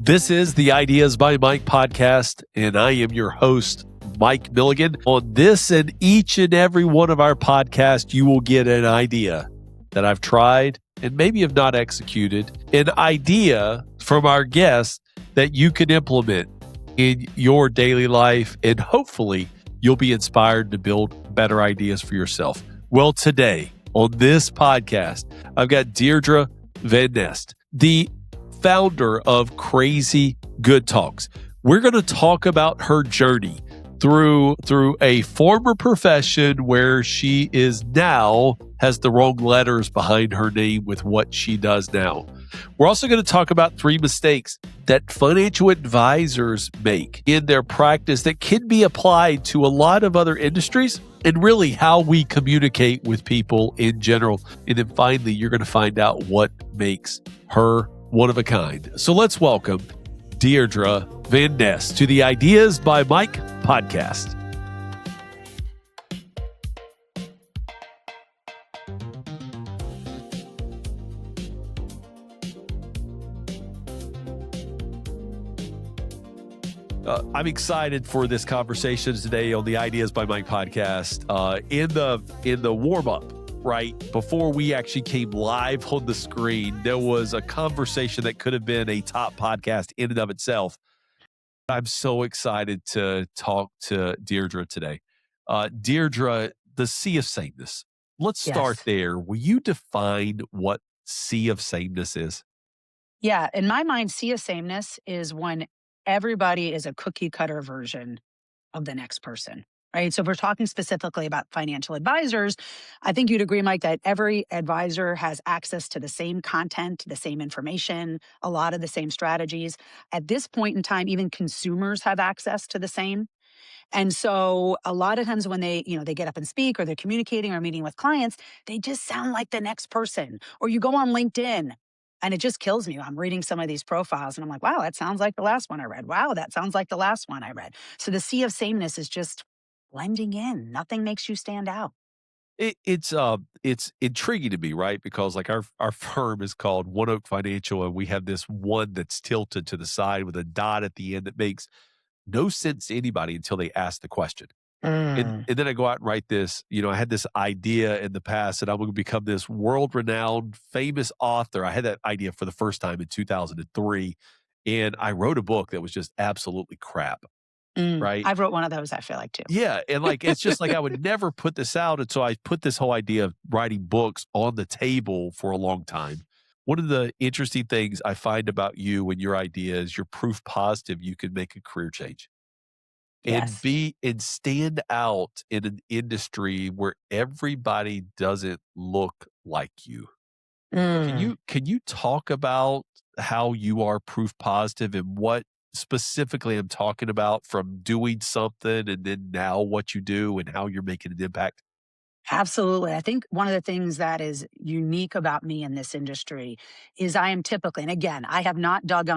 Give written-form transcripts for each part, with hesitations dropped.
This is the Ideas by Mike podcast, and I am your host, Mike Milligan. On this and each and every one of our podcasts, you will get an idea that I've tried and maybe have not executed, an idea from our guests that you can implement in your daily life, and hopefully you'll be inspired to build better ideas for yourself. Well, today on this podcast, I've got Deirdre Van Ness, the founder of Crazy Good Talks. We're going to talk about her journey through a former profession where she is now has the wrong letters behind her name with what she does now. We're also going to talk about 3 mistakes that financial advisors make in their practice that can be applied to a lot of other industries, and really how we communicate with people in general. And then finally, you're going to find out what makes her one of a kind. So let's welcome Deirdre Van Ness to the Ideas by Mike podcast. I'm excited for this conversation today on the Ideas by Mike podcast. In the warm up, right before we actually came live on the screen, there was a conversation that could have been a top podcast in and of itself. I'm so excited to talk to Deirdre today. Deirdre, the sea of sameness. Let's start there. Will you define what sea of sameness is? Yeah, in my mind, sea of sameness is when everybody is a cookie cutter version of the next person, right? So if we're talking specifically about financial advisors, I think you'd agree, Mike, that every advisor has access to the same content, the same information, a lot of the same strategies. At this point in time, even consumers have access to the same. And so a lot of times when they get up and speak, or they're communicating or meeting with clients, they just sound like the next person. Or you go on LinkedIn, and it just kills me. I'm reading some of these profiles and I'm like, wow, that sounds like the last one I read. Wow, that sounds like the last one I read. So the sea of sameness is just blending in. Nothing makes you stand out. It's intriguing to me, right? Because like our firm is called One Oak Financial, and we have this one that's tilted to the side with a dot at the end that makes no sense to anybody until they ask the question. And then I go out and write this. I had this idea in the past that I'm going to become this world-renowned, famous author. I had that idea for the first time in 2003, and I wrote a book that was just absolutely crap, right? I wrote one of those, I feel like, too. Yeah, and like it's just like I would never put this out, and so I put this whole idea of writing books on the table for a long time. One of the interesting things I find about you and your idea is you're proof positive you can make a career change and Yes. stand out in an industry where everybody doesn't look like you. Can you talk about how you are proof positive and what specifically I'm talking about, from doing something and then now what you do and how you're making an impact? Absolutely. I think one of the things that is unique about me in this industry is I am typically, and again, I have not dug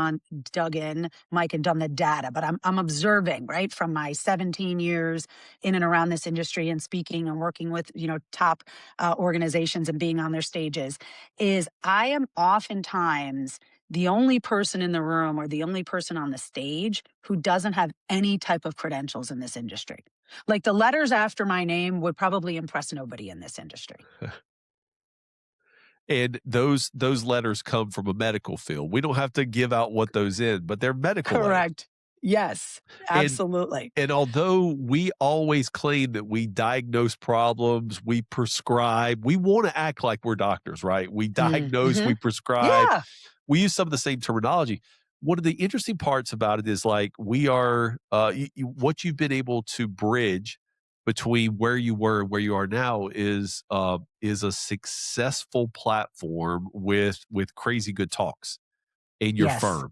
in, Mike, and done the data, but I'm observing, right, from my 17 years in and around this industry and speaking and working with, top organizations and being on their stages, is I am oftentimes the only person in the room or the only person on the stage who doesn't have any type of credentials in this industry. Like, the letters after my name would probably impress nobody in this industry. And those letters come from a medical field. We don't have to give out what those in, but they're medical letters. Correct. Yes, And absolutely. and although we always claim that we diagnose problems, we prescribe, we want to act like we're doctors, right? We diagnose, we Mhm. prescribe, Yeah. we use some of the same terminology. One of the interesting parts about it is like we are, what you've been able to bridge between where you were and where you are now is a successful platform with Crazy Good Talks in your Yes. firm.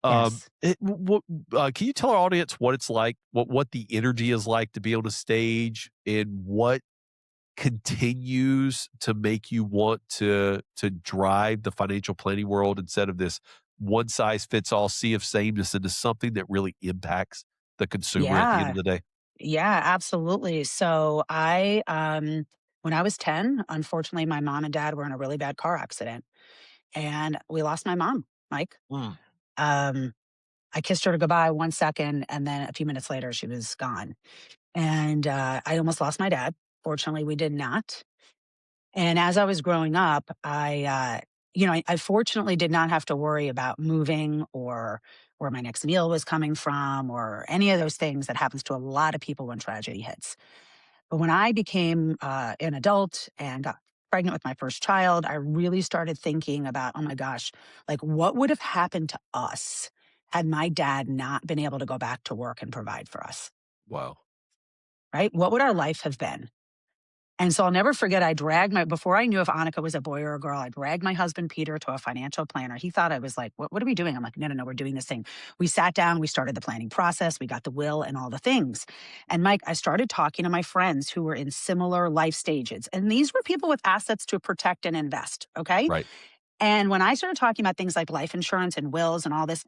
Yes. Can you tell our audience what it's like, what the energy is like to be on a stage, and what continues to make you want to drive the financial planning world instead of this one size fits all sea of sameness into something that really impacts the consumer at the end of Yeah. the day? Yeah, absolutely. So when I was 10, unfortunately, my mom and dad were in a really bad car accident, and we lost my mom, Mike. Mm. I kissed her goodbye 1 second, and then a few minutes later, she was gone. And I almost lost my dad. Fortunately, we did not. And as I was growing up, I fortunately did not have to worry about moving or where my next meal was coming from or any of those things that happens to a lot of people when tragedy hits. But when I became an adult and got pregnant with my first child, I really started thinking about, oh my gosh, like what would have happened to us had my dad not been able to go back to work and provide for us, Wow. right? What would our life have been? And so I'll never forget, before I knew if Annika was a boy or a girl, I dragged my husband, Peter, to a financial planner. He thought I was like, what are we doing? I'm like, no, we're doing this thing. We sat down, we started the planning process, we got the will and all the things. And Mike, I started talking to my friends who were in similar life stages. And these were people with assets to protect and invest. Okay. Right. And when I started talking about things like life insurance and wills and all this,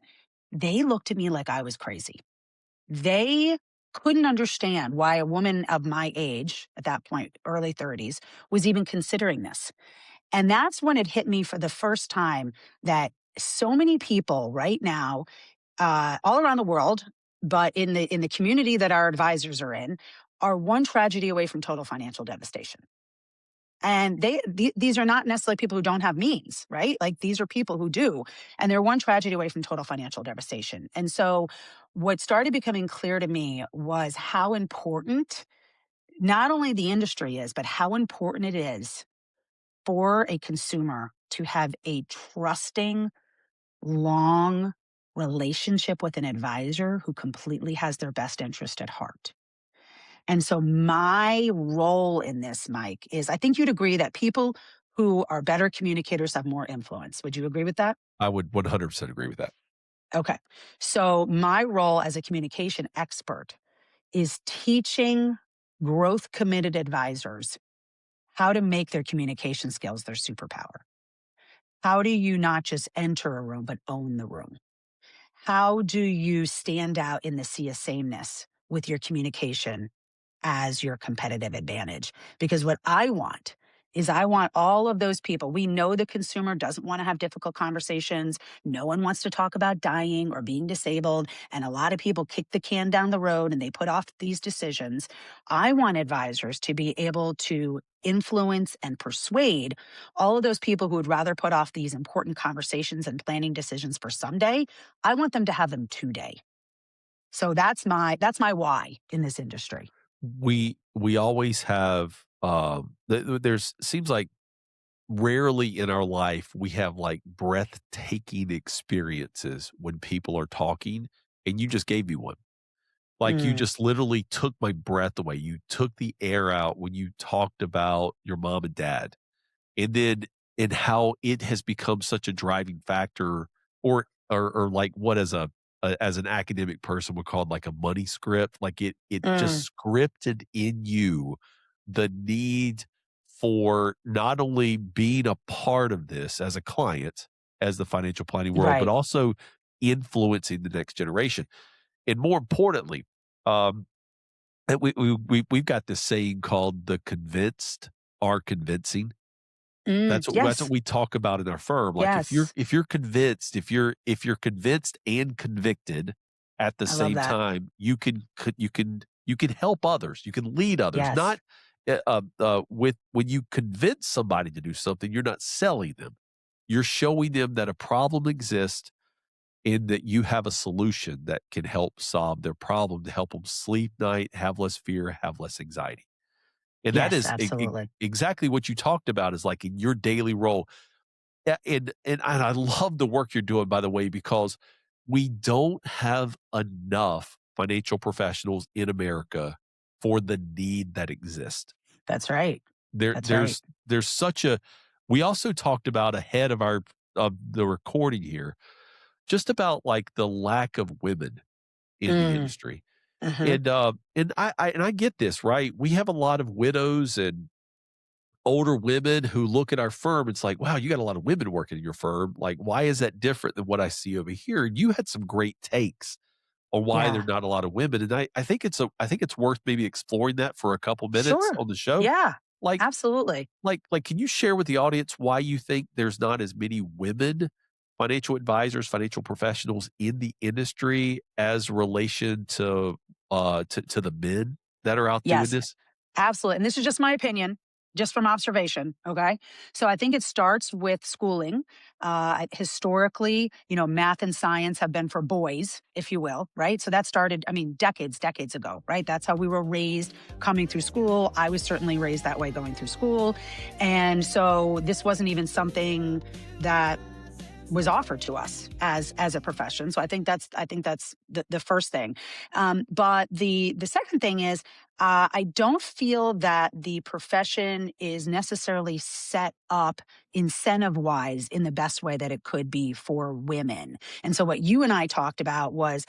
they looked at me like I was crazy. They couldn't understand why a woman of my age, at that point, early 30s, was even considering this. And that's when it hit me for the first time that so many people right now, all around the world, but in the community that our advisors are in, are one tragedy away from total financial devastation. And these are not necessarily people who don't have means, right? Like these are people who do, and they're one tragedy away from total financial devastation. And so what started becoming clear to me was how important not only the industry is, but how important it is for a consumer to have a trusting, long relationship with an advisor who completely has their best interest at heart. And so my role in this, Mike, is I think you'd agree that people who are better communicators have more influence. Would you agree with that? I would 100% agree with that. Okay. So my role as a communication expert is teaching growth committed advisors how to make their communication skills their superpower. How do you not just enter a room, but own the room? How do you stand out in the sea of sameness with your communication as your competitive advantage? Because what I want is I want all of those people. We know the consumer doesn't want to have difficult conversations. No one wants to talk about dying or being disabled. And a lot of people kick the can down the road and they put off these decisions. I want advisors to be able to influence and persuade all of those people who would rather put off these important conversations and planning decisions for someday. I want them to have them today. So that's my why in this industry. We always have there's seems like rarely in our life we have like breathtaking experiences when people are talking, and you just gave me one. Like you Mm, just literally took my breath away. You took the air out when you talked about your mom and dad. And then and how it has become such a driving factor, or like what as an academic person would call it like a money script. Like it mm, just scripted in you the need for not only being a part of this as a client, as the financial planning world, but right. also influencing the next generation. And more importantly, um, and we've got this saying called the convinced are convincing. That's what Yes. we talk about in our firm. Like Yes. if you're convinced, if you're convinced and convicted at the I love same that. time, you can help others. You can lead others. Yes. Not with when you convince somebody to do something, you're not selling them. You're showing them that a problem exists and that you have a solution that can help solve their problem to help them sleep night, have less fear, have less anxiety. And that Yes, is absolutely. exactly what you talked about is like in your daily role. Yeah, and I love the work you're doing, by the way, because we don't have enough financial professionals in America for the need that exists. That's right. There That's right. there's such a we also talked about ahead of the recording here, just about like the lack of women in the Mm, industry. mhm. And I get this, right? We have a lot of widows and older women who look at our firm. It's like, wow, you got a lot of women working in your firm. Like, why is that different than what I see over here? And you had some great takes on why there Yeah. are not a lot of women. And I think it's worth maybe exploring that for a couple minutes Sure. on the show. Yeah. Like, Absolutely. can you share with the audience why you think there's not as many women financial advisors, financial professionals in the industry as relation to the men that are out doing Yes, this? absolutely. And this is just my opinion, just from observation. Okay. So I think it starts with schooling. Historically, math and science have been for boys, if you will, right? So that started, I mean, decades ago, right? That's how we were raised coming through school. I was certainly raised that way going through school. And so this wasn't even something that was offered to us as a profession. So I think that's the first thing. But the second thing is I don't feel that the profession is necessarily set up incentive wise in the best way that it could be for women. And so what you and I talked about was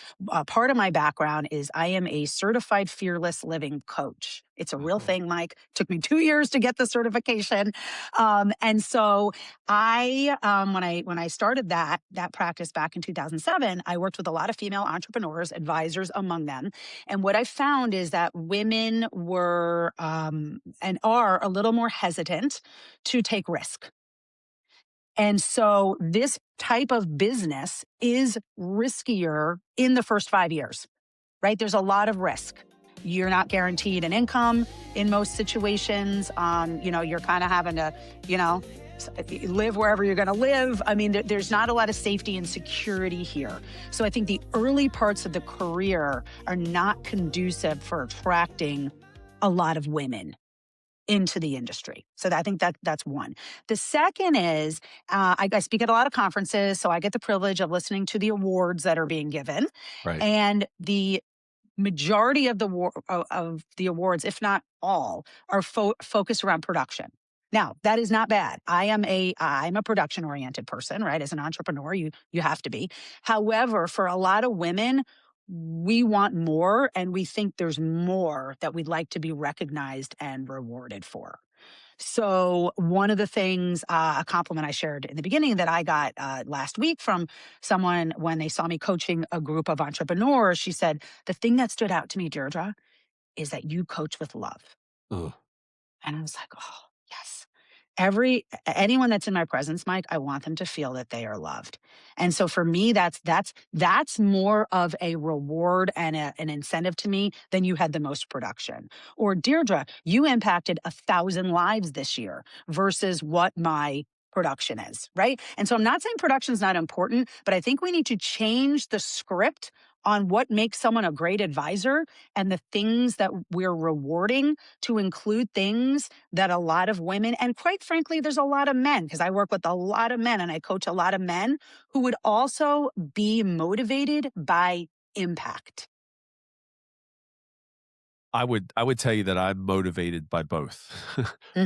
part of my background is I am a certified fearless living coach. It's a real Uh-huh. thing, Mike. Took me 2 years to get the certification. And so when I started that practice back in 2007, I worked with a lot of female entrepreneurs, advisors among them, and what I found is that women were and are a little more hesitant to take risk. And so this type of business is riskier in the first 5 years, right? There's a lot of risk. You're not guaranteed an income in most situations. You're kind of having to, you know, live wherever you're going to live. I mean, there's not a lot of safety and security here. So I think the early parts of the career are not conducive for attracting a lot of women into the industry. So I think that's one. The second is I speak at a lot of conferences, so I get the privilege of listening to the awards that are being given, Right. and the majority of of the awards, if not all, are focused around production. Now, that is not bad. I'm a production oriented person, right? As an entrepreneur, you have to be. However, for a lot of women, we want more and we think there's more that we'd like to be recognized and rewarded for. So one of the things, a compliment I shared in the beginning that I got last week from someone when they saw me coaching a group of entrepreneurs, she said, "The thing that stood out to me, Deirdre, is that you coach with love." Ugh. And I was like, "Oh, yes." Anyone that's in my presence, Mike, I want them to feel that they are loved. And so for me, that's more of a reward and an incentive to me than you had the most production. Or Deirdre, you impacted 1,000 lives this year versus what my production is, right? And so I'm not saying production is not important, but I think we need to change the script on what makes someone a great advisor and the things that we're rewarding to include things that a lot of women, and quite frankly, there's a lot of men, because I work with a lot of men and I coach a lot of men who would also be motivated by impact. I would tell you that I'm motivated by both,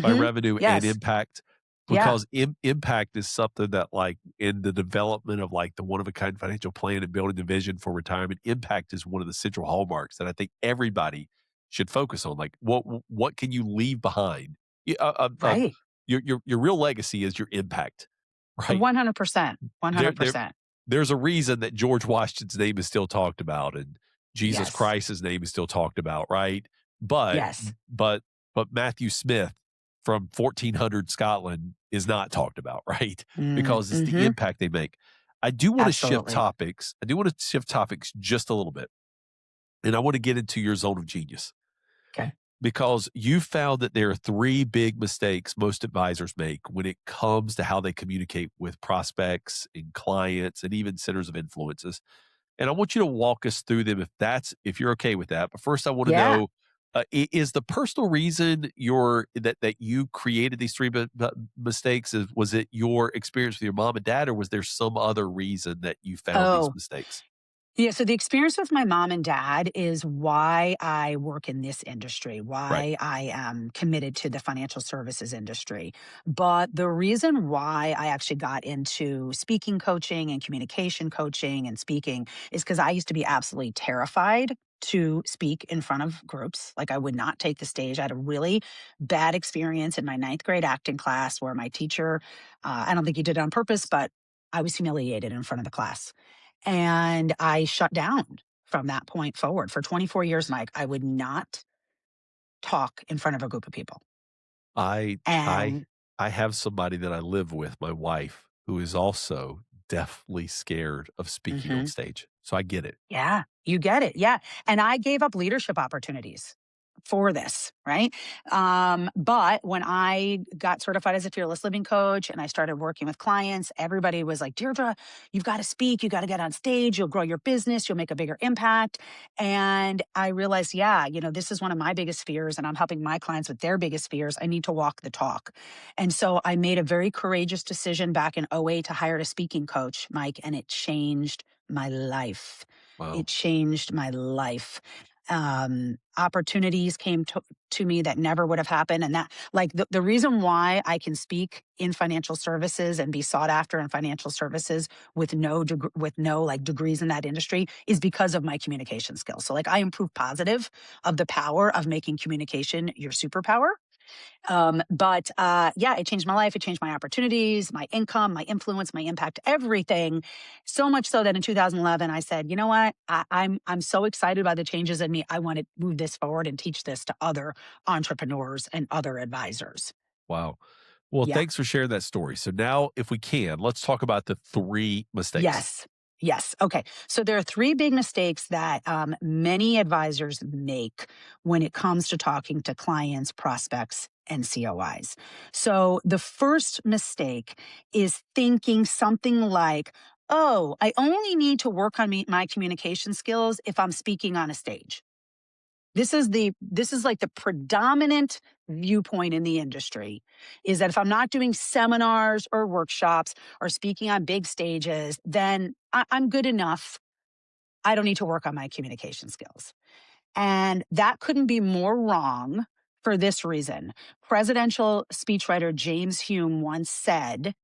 by Hmm. revenue and Yes. impact, Yeah. because impact is something that, like, in the development of like the one of a kind financial plan and building the vision for retirement, impact is one of the central hallmarks that I think everybody should focus on. Like, what can you leave behind? Right. Your real legacy is your impact, right? 100%. There there 100%. there's a reason that George Washington's name is still talked about and Jesus Yes. Christ's name is still talked about, right? But Yes. but but Matthew Smith from 1400 Scotland is not talked about, right? Because it's the Mm-hmm. impact they make. I do want to shift Absolutely. topics. I do want to shift topics just a little bit. And I want to get into your zone of genius Okay. because you found that there are three big mistakes most advisors make when it comes to how they communicate with prospects and clients and even centers of influences. And I want you to walk us through them if you're okay with that. But first, I want to Yeah. know is the personal reason that you created these three mistakes was it your experience with your mom and dad, or was there some other reason that you found these Oh, mistakes? yeah, so the experience with my mom and dad is why I work in this industry, Right. why I am committed to the financial services industry. But the reason why I actually got into speaking coaching and communication coaching and speaking is because I used to be absolutely terrified to speak in front of groups. Like I would not take the stage. I had a really bad experience in my ninth grade acting class where my teacher, I don't think he did it on purpose, but I was humiliated in front of the class. And I shut down from that point forward. For 24 years, Mike, I would not talk in front of a group of people. I I And I have somebody that I live with, my wife, who is also definitely scared of speaking on Hmm. stage. So I get it. Yeah, you get it. Yeah. And I gave up leadership opportunities for this, right? But when I got certified as a fearless living coach and I started working with clients, everybody was like, Deirdre, you've got to speak, you got to get on stage, you'll grow your business, you'll make a bigger impact. And I realized, yeah, this is one of my biggest fears, and I'm helping my clients with their biggest fears. I need to walk the talk. And so I made a very courageous decision back in '08 to hire a speaking coach, Mike, and it changed my life. Wow. It changed my life. Opportunities came to me that never would have happened. And that, like, the reason why I can speak in financial services and be sought after in financial services with no like degrees in that industry is because of my communication skills. So, like, I am proof positive of the power of making communication your superpower. But yeah, it changed my life. It changed my opportunities, my income, my influence, my impact, everything. So much so that in 2011, I said, you know what? I'm so excited by the changes in me. I want to move this forward and teach this to other entrepreneurs and other advisors. Wow. Well, Yeah. thanks for sharing that story. So now, if we can, let's talk about the 3 mistakes. Yes. Yes. Okay. So there are 3 big mistakes that many advisors make when it comes to talking to clients, prospects, and COIs. So the first mistake is thinking something like, oh, I only need to work on my communication skills if I'm speaking on a stage. This is like the predominant viewpoint in the industry, is that if I'm not doing seminars or workshops or speaking on big stages, then I'm good enough. I don't need to work on my communication skills. And that couldn't be more wrong for this reason. Presidential speechwriter James Hume once said,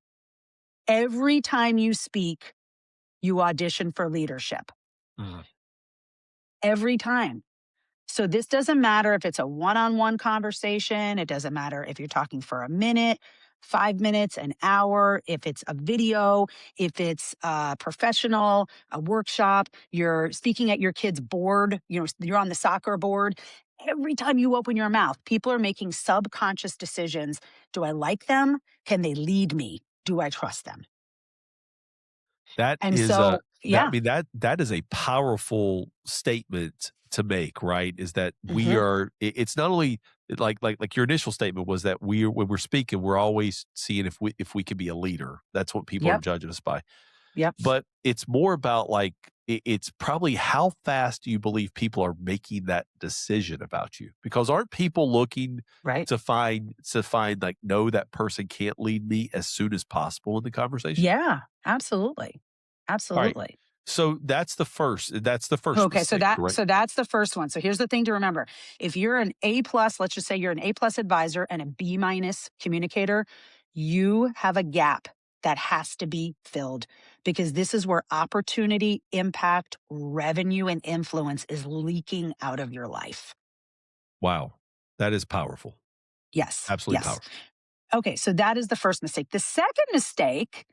every time you speak, you audition for leadership. Mhm. Every time. So this doesn't matter if it's a one-on-one conversation. It doesn't matter if you're talking for a minute, 5 minutes, an hour, if it's a video, if it's professional, a workshop, you're speaking at your kid's board, you're on the soccer board. Every time you open your mouth, people are making subconscious decisions. Do I like them? Can they lead me? Do I trust them? That And is a so, that I yeah. mean, that is a powerful statement to make, right? Is that we Hmm. are it's not only like your initial statement was that when we're speaking, we're always seeing if we can be a leader. That's what people are Yep. judging us by. Yep. But it's more about like it's probably how fast do you believe people are making that decision about you? Because aren't people looking Right. to find like, no, that person can't lead me as soon as possible in the conversation? Yeah. Absolutely. All right. Absolutely. So that's the first Okay, so mistake, that right? so that's the first one. So here's the thing to remember. If you're an A plus, let's just say you're an A plus advisor and a B minus communicator, you have a gap that has to be filled, because this is where opportunity, impact, revenue, and influence is leaking out of your life. Wow. That is powerful. Yes. Absolutely Yes. powerful. Okay, so that is the first mistake. The second mistake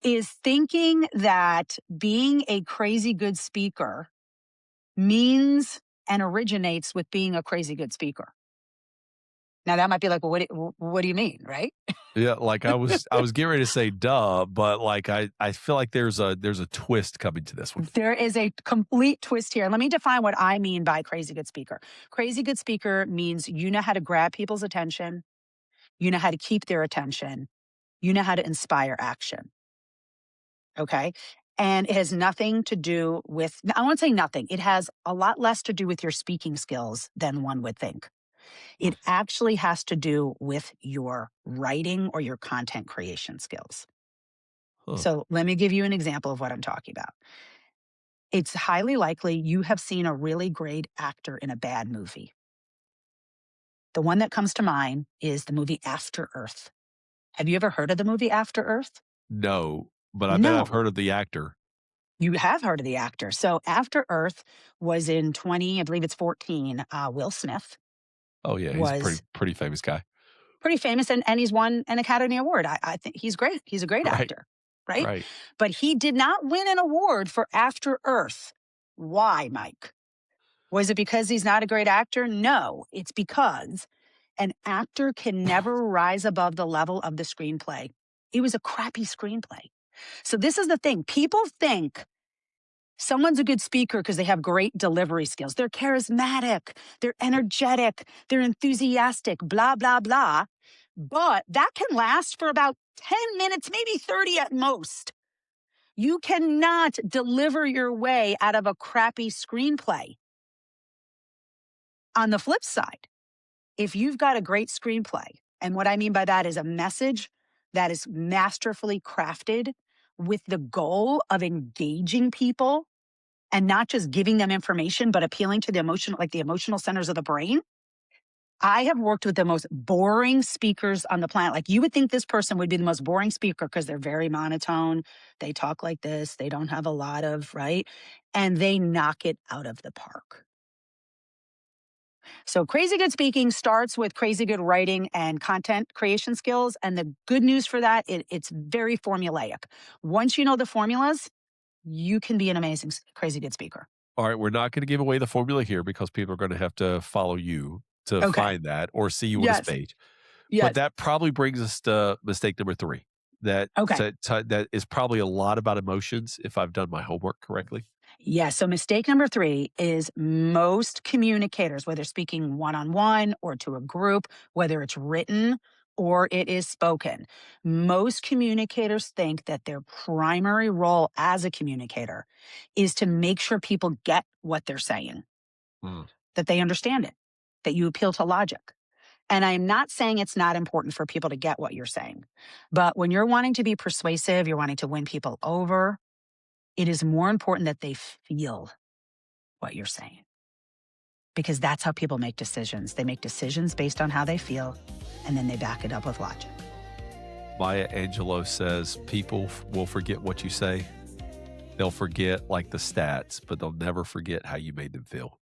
is thinking that being a crazy good speaker means and originates with being a crazy good speaker. Now that might be like, well, what do you mean, right? Yeah, like I was getting ready to say duh, but like I feel like there's a twist coming to this one. There is a complete twist here. Let me define what I mean by crazy good speaker. Crazy good speaker means you know how to grab people's attention, you know how to keep their attention, you know how to inspire action. Okay. And it has nothing to do with, I won't say nothing, it has a lot less to do with your speaking skills than one would think. Mm, It actually has to do with your writing or your content creation skills. huh. So let me give you an example of what I'm talking about. It's highly likely you have seen a really great actor in a bad movie. The one that comes to mind is the movie After Earth. Have you ever heard of the movie After Earth? No, but I bet I've No, heard of the actor. you have heard of the actor. So After Earth was in 20, I believe it's 14. Will Smith Oh yeah, he's a pretty was pretty famous guy. pretty famous, and he's won an Academy Award. I think he's great. He's a great Right. actor, right? Right. But he did not win an award for After Earth. Why, Mike? Was it because he's not a great actor? No, it's because an actor can never rise above the level of the screenplay. It was a crappy screenplay. So this is the thing. People think someone's a good speaker because they have great delivery skills. They're charismatic, they're energetic, they're enthusiastic, blah, blah, blah. But that can last for about 10 minutes, maybe 30 at most. You cannot deliver your way out of a crappy screenplay. On the flip side, if you've got a great screenplay, and what I mean by that is a message that is masterfully crafted with the goal of engaging people and not just giving them information, but appealing to the emotional centers of the brain. I have worked with the most boring speakers on the planet. Like, you would think this person would be the most boring speaker because they're very monotone. They talk like this. They don't have a lot of, right? And they knock it out of the park. So crazy good speaking starts with crazy good writing and content creation skills. And the good news for that, it's very formulaic. Once you know the formulas, you can be an amazing, crazy good speaker. All right, we're not going to give away the formula here because people are going to have to follow you to Okay. find that or see you on a Yes. stage. Yes. But that probably brings us to mistake number 3. That Okay. that is probably a lot about emotions, if I've done my homework correctly. Yeah. So mistake number 3 is most communicators, whether speaking one-on-one or to a group, whether it's written or it is spoken, most communicators think that their primary role as a communicator is to make sure people get what they're saying, that they understand it, that you appeal to logic. And I'm not saying it's not important for people to get what you're saying, but when you're wanting to be persuasive, you're wanting to win people over, it is more important that they feel what you're saying, because that's how people make decisions. They make decisions based on how they feel, and then they back it up with logic. Maya Angelou says people will forget what you say. They'll forget like the stats, but they'll never forget how you made them feel.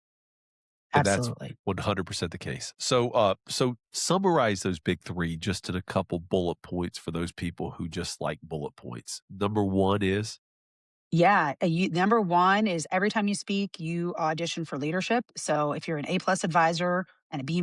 And Absolutely. that's 100% the case. So summarize those big 3 just in a couple bullet points for those people who just like bullet points. Number 1 is? Yeah. Number 1 is every time you speak, you audition for leadership. So if you're an A+ advisor and a B-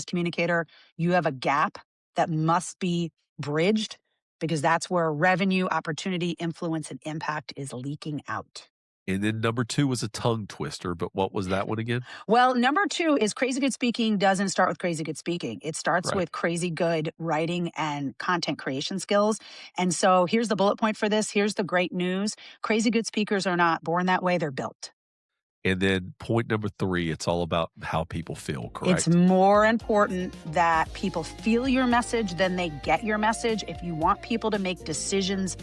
communicator, you have a gap that must be bridged, because that's where revenue, opportunity, influence, and impact is leaking out. And then number 2 was a tongue twister, but what was that one again? Well, number 2 is crazy good speaking doesn't start with crazy good speaking. It starts Right. with crazy good writing and content creation skills. And so here's the bullet point for this. Here's the great news. Crazy good speakers are not born that way. They're built. And then point number 3, it's all about how people feel, correct? It's more important that people feel your message than they get your message. If you want people to make decisions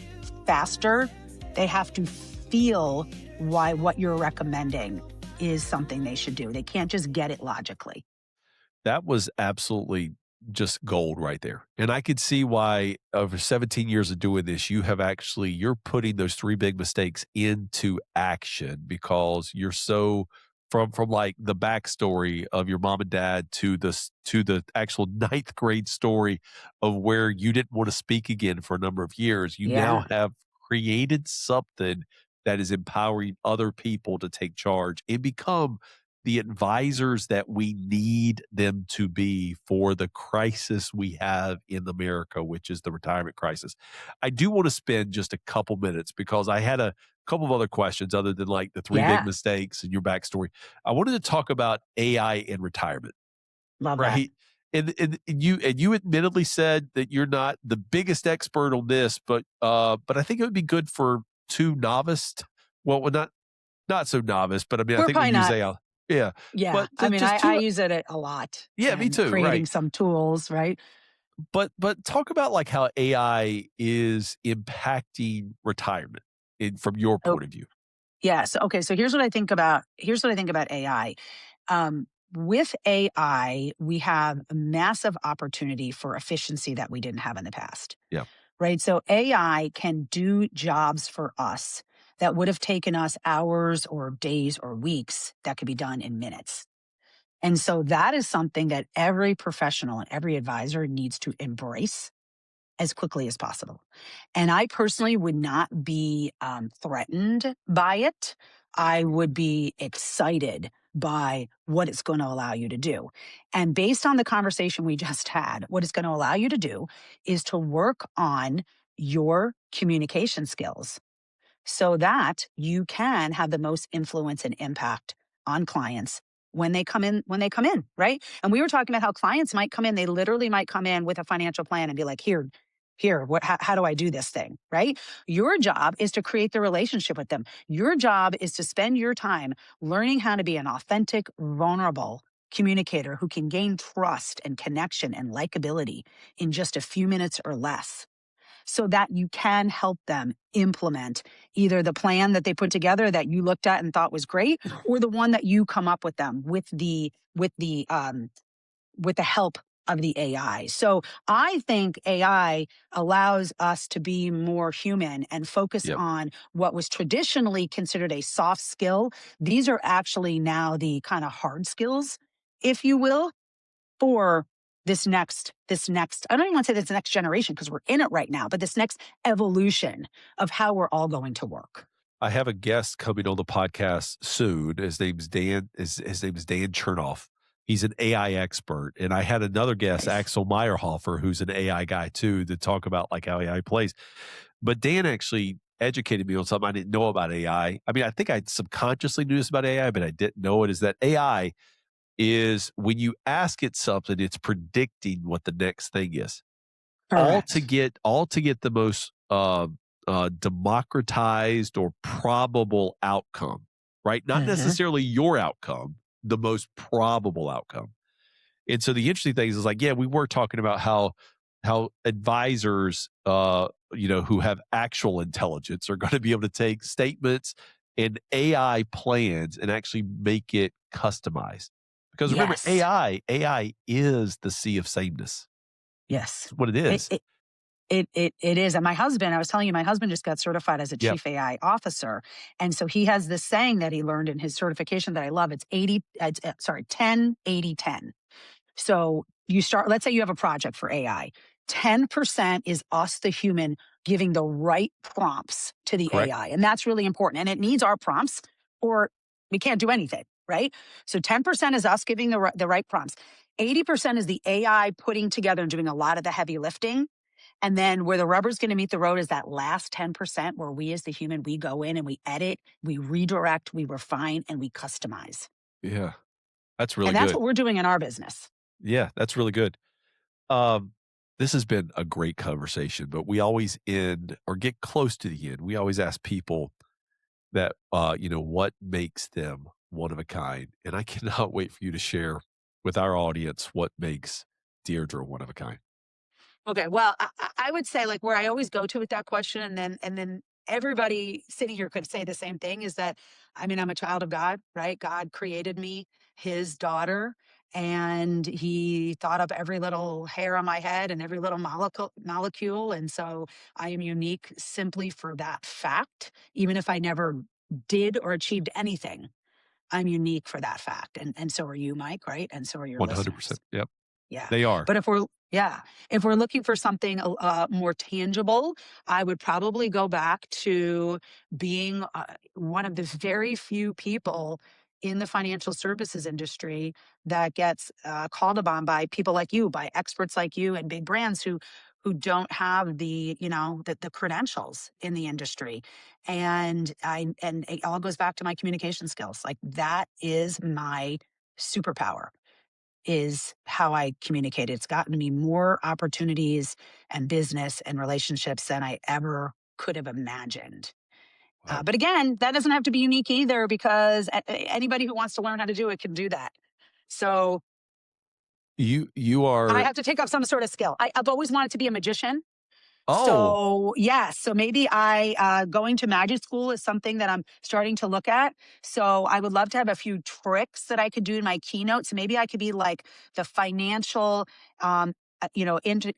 faster, they have to feel why what you're recommending is something they should do. They can't just get it logically. That was absolutely just gold right there. And I could see why over 17 years of doing this, you're putting those 3 big mistakes into action, because you're so from like the backstory of your mom and dad to the actual 9th grade story of where you didn't want to speak again for a number of years. You now have created something that is empowering other people to take charge and become the advisors that we need them to be for the crisis we have in America, which is the retirement crisis. I do want to spend just a couple minutes because I had a couple of other questions other than like the 3 big mistakes and your backstory. I wanted to talk about AI in retirement. Love right? And you admittedly said that you're not the biggest expert on this, but I think it would be good for 2 novice. Well, not so novice, but I mean, I We're think we probably use not. AI. Yeah. Yeah. But I mean, just I 2. use it a lot. Yeah, me too. Creating Right. some tools, right? But talk about like how AI is impacting retirement from your Oh, point of view. yeah. So, okay. So here's what I think about AI. With AI, we have a massive opportunity for efficiency that we didn't have in the past. Yeah. Right. So AI can do jobs for us that would have taken us hours or days or weeks that could be done in minutes. And so that is something that every professional and every advisor needs to embrace as quickly as possible. And I personally would not be threatened by it. I would be excited by what it's going to allow you to do. And based on the conversation we just had, what it's going to allow you to do is to work on your communication skills so that you can have the most influence and impact on clients when they come in, right? And we were talking about how clients might come in, they literally might come in with a financial plan and be like, here, how do I do this thing, right? Your job is to create the relationship with them. Your job is to spend your time learning how to be an authentic, vulnerable communicator who can gain trust and connection and likability in just a few minutes or less, so that you can help them implement either the plan that they put together that you looked at and thought was great, or the one that you come up with them with the help of the AI. So I think AI allows us to be more human and focus Yep. on what was traditionally considered a soft skill. These are actually now the kind of hard skills, if you will, for this next, I don't even want to say this next generation because we're in it right now, but this next evolution of how we're all going to work. I have a guest coming on the podcast soon. His name's Dan. His name is Dan Chernoff. He's an AI expert. And I had another guest, Nice. Axel Meyerhofer, who's an AI guy too, to talk about like how AI plays. But Dan actually educated me on something I didn't know about AI. I mean, I think I subconsciously knew this about AI, but I didn't know it, is that AI is when you ask it something, it's predicting what the next thing is. Correct. All to get the most democratized or probable outcome, right? Not Hmm. necessarily your outcome, the most probable outcome. And so the interesting thing is like, yeah, we were talking about how advisors, who have actual intelligence are going to be able to take statements and AI plans and actually make it customized. Because remember, Yes. AI is the sea of sameness. Yes. It's what it It, is. it, it is. And my husband, I was telling you, my husband just got certified as a Yep. chief AI officer. And so he has this saying that he learned in his certification that I love. It's 10, 80, 10. So you start, let's say you have a project for AI. 10% is us, the human, giving the right prompts to the Correct. AI. And that's really important. And it needs our prompts or we can't do anything, right? So 10% is us giving the right prompts. 80% is the AI putting together and doing a lot of the heavy lifting. And then where the rubber's going to meet the road is that last 10% where we as the human, we go in and we edit, we redirect, we refine, and we customize. Yeah. That's really And that's good. what we're doing in our business. Yeah, that's really good. Um, this has been a great conversation, but we always end or get close to the end. We always ask people that, what makes them one of a kind. And I cannot wait for you to share with our audience what makes Deirdre one of a kind. Okay, well, I would say like where I always go to with that question, and then everybody sitting here could say the same thing is that I mean I'm a child of God, right? God created me, His daughter, and He thought up every little hair on my head and every little molecule, and so I am unique simply for that fact. Even if I never did or achieved anything, I'm unique for that fact, and so are you, Mike, right? And so are your 100%. listeners. Yep. Yeah. They are. But if we're looking for something more tangible, I would probably go back to being one of the very few people in the financial services industry that gets called upon by people like you, by experts like you and big brands who don't have the credentials in the industry. And it all goes back to my communication skills. Like that is my superpower, is how I communicate. It's gotten me more opportunities and business and relationships than I ever could have imagined. Wow. But again, that doesn't have to be unique either because anybody who wants to learn how to do it can do that. So You I are. have to take up some sort of skill. I've always wanted to be a magician. Oh, So yes, so maybe I going to magic school is something that I'm starting to look at. So I would love to have a few tricks that I could do in my keynotes. Maybe I could be like the financial,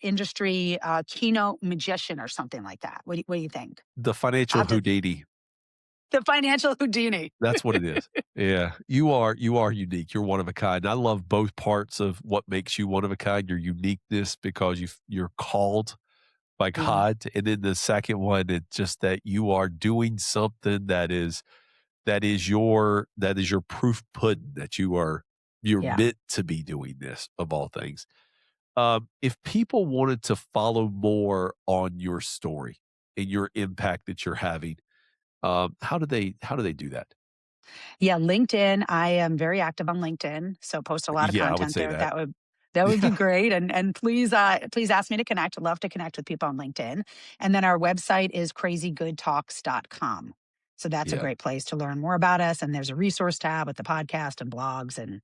industry keynote magician or something like that. What do you think? the I financial have to Houdini. the financial Houdini. That's what it is. Yeah. You are unique. You're one of a kind. I love both parts of what makes you one of a kind, your uniqueness because you're called by Mhm. God. And then the second one, it's just that you are doing something that is your proof pudding that you're Yeah. meant to be doing this of all things. If people wanted to follow more on your story and your impact that you're having, how do they do that? Yeah, LinkedIn. I am very active on LinkedIn, so post a lot of Yeah, I would content say there. that. That would be Yeah, great. And please ask me to connect. I'd love to connect with people on LinkedIn. And then our website is crazygoodtalks.com. So that's a yeah. great place to learn more about us. And there's a resource tab with the podcast and blogs and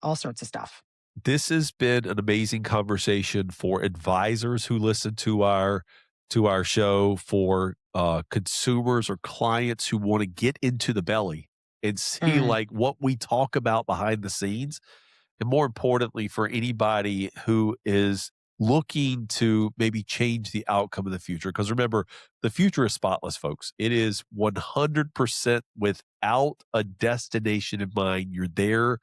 all sorts of stuff. This has been an amazing conversation for advisors who listen to our show, for consumers or clients who want to get into the belly and see Mm, like what we talk about behind the scenes. And more importantly, for anybody who is looking to maybe change the outcome of the future. Because remember, the future is spotless, folks. It is 100% without a destination in mind. You're there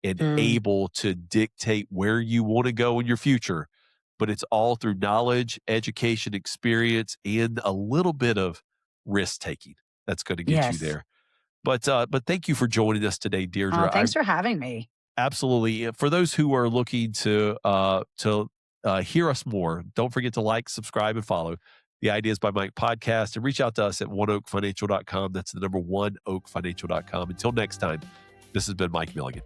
and mm, able to dictate where you want to go in your future. But it's all through knowledge, education, experience, and a little bit of risk taking that's going to get you yes. there. But thank you for joining us today, Deirdre. I Thanks for having me. absolutely, for those who are looking to hear us more, don't forget to like, subscribe, and follow the Ideas by Mike podcast, and reach out to us at oneoakfinancial.com. That's the number oneoakfinancial.com. Until next time, this has been Mike Milligan.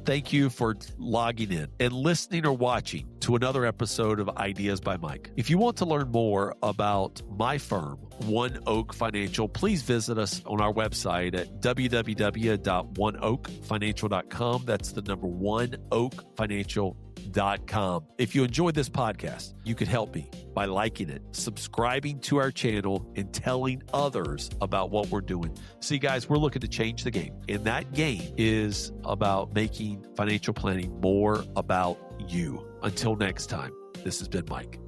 Thank you for logging in and listening or watching to another episode of Ideas by Mike. If you want to learn more about my firm, One Oak Financial, please visit us on our website at www.oneoakfinancial.com. That's the number oneoakfinancial.com. If you enjoyed this podcast, you could help me by liking it, subscribing to our channel, and telling others about what we're doing. See, guys, we're looking to change the game. And that game is about making financial planning more about you. Until next time, this has been Mike.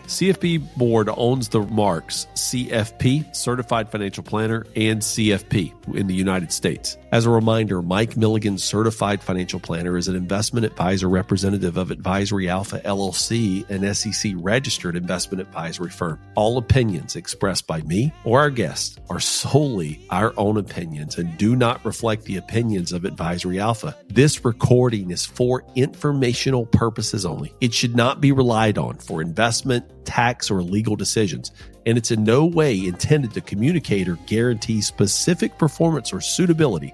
CFP Board owns the marks CFP, Certified Financial Planner, and CFP in the United States. As a reminder, Mike Milligan Certified Financial Planner is an investment advisor representative of Advisory Alpha LLC, an SEC registered investment advisory firm. All opinions expressed by me or our guests are solely our own opinions and do not reflect the opinions of Advisory Alpha. This recording is for informational purposes only. It should not be relied on for investment, tax, or legal decisions, and it's in no way intended to communicate or guarantee specific performance or suitability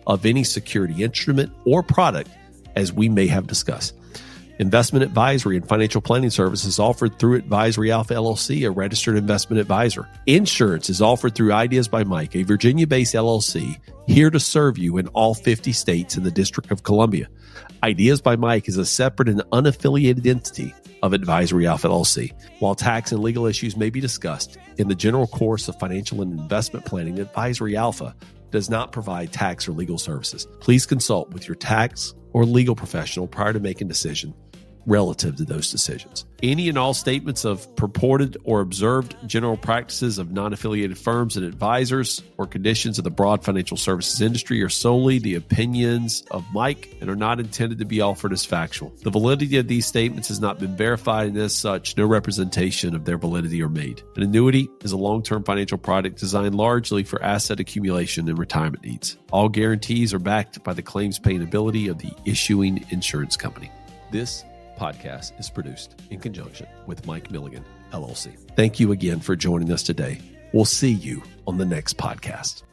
of any security instrument or product, as we may have discussed. Investment advisory and financial planning services offered through Advisory Alpha LLC, a registered investment advisor. Insurance is offered through Ideas by Mike, a Virginia-based LLC, here to serve you in all 50 states and the District of Columbia. Ideas by Mike is a separate and unaffiliated entity of Advisory Alpha LLC. While tax and legal issues may be discussed in the general course of financial and investment planning, Advisory Alpha does not provide tax or legal services. Please consult with your tax or legal professional prior to making a decision relative to those decisions. Any and all statements of purported or observed general practices of non-affiliated firms and advisors or conditions of the broad financial services industry are solely the opinions of Mike and are not intended to be offered as factual. The validity of these statements has not been verified, and as such, no representation of their validity are made. An annuity is a long-term financial product designed largely for asset accumulation and retirement needs. All guarantees are backed by the claims-paying ability of the issuing insurance company. This podcast is produced in conjunction with Mike Milligan, LLC. Thank you again for joining us today. We'll see you on the next podcast.